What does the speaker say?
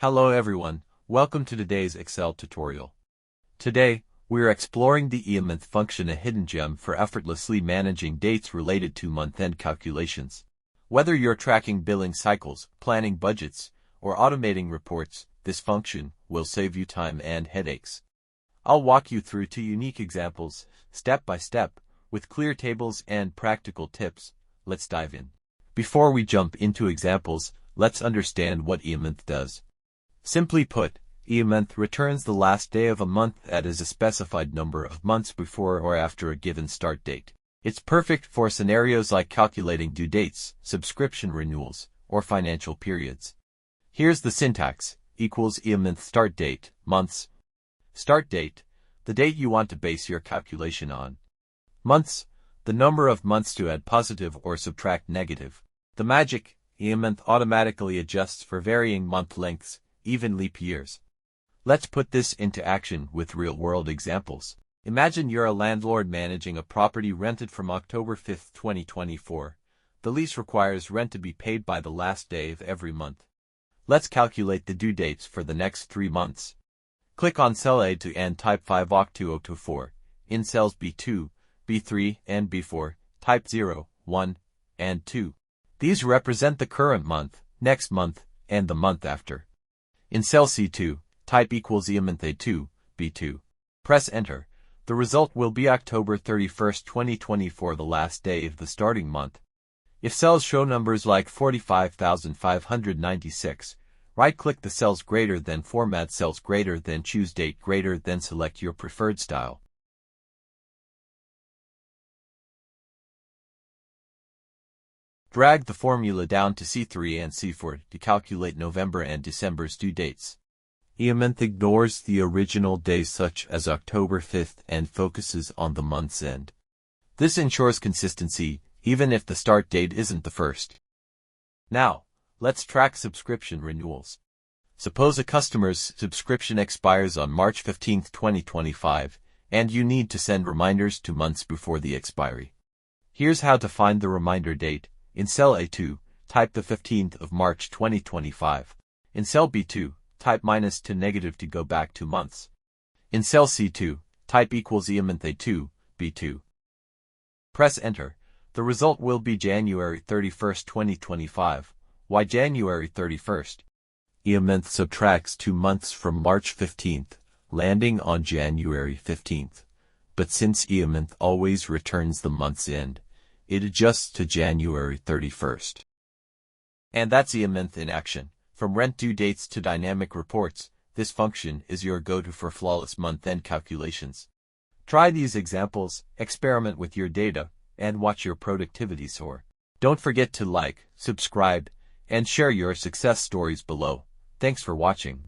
Hello everyone, welcome to today's Excel tutorial. Today, we are exploring the EOMONTH function, a hidden gem for effortlessly managing dates related to month-end calculations. Whether you're tracking billing cycles, planning budgets, or automating reports, this function will save you time and headaches. I'll walk you through 2 unique examples, step by step, with clear tables and practical tips. Let's dive in. Before we jump into examples, let's understand what EOMONTH does. Simply put, EOMONTH returns the last day of a month that is a specified number of months before or after a given start date. It's perfect for scenarios like calculating due dates, subscription renewals, or financial periods. Here's the syntax: equals EOMONTH start date, months. Start date, the date you want to base your calculation on. Months, the number of months to add positive or subtract negative. The magic: EOMONTH automatically adjusts for varying month lengths, even leap years. Let's put this into action with real-world examples. Imagine you're a landlord managing a property rented from October 5, 2024. The lease requires rent to be paid by the last day of every month. Let's calculate the due dates for the next 3 months. Click on cell A2 and type 5 Oct 2024. In cells B2, B3, and B4, type 0, 1, and 2. These represent the current month, next month, and the month after. In cell C2, type equals EOMONTH A2, B2. Press enter. The result will be October 31, 2024, the last day of the starting month. If cells show numbers like 45,596, right-click the cells greater than, format cells greater than, choose date greater than, select your preferred style. Drag the formula down to C3 and C4 to calculate November and December's due dates. EOMONTH ignores the original days such as October 5th and focuses on the month's end. This ensures consistency, even if the start date isn't the first. Now, let's track subscription renewals. Suppose a customer's subscription expires on March 15, 2025, and you need to send reminders 2 months before the expiry. Here's how to find the reminder date. In cell A2, type the 15th of March 2025. In cell B2, type -to negative to go back 2 months. In cell C2, type equals EOMONTH A2, B2. Press enter. The result will be January 31, 2025. Why January 31st? EOMONTH subtracts 2 months from March 15th, landing on January 15th. But since EOMONTH always returns the month's end, it adjusts to January 31st. And that's EOMONTH in action. From rent due dates to dynamic reports, this function is your go-to for flawless month-end calculations. Try these examples, experiment with your data, and watch your productivity soar. Don't forget to like, subscribe, and share your success stories below. Thanks for watching.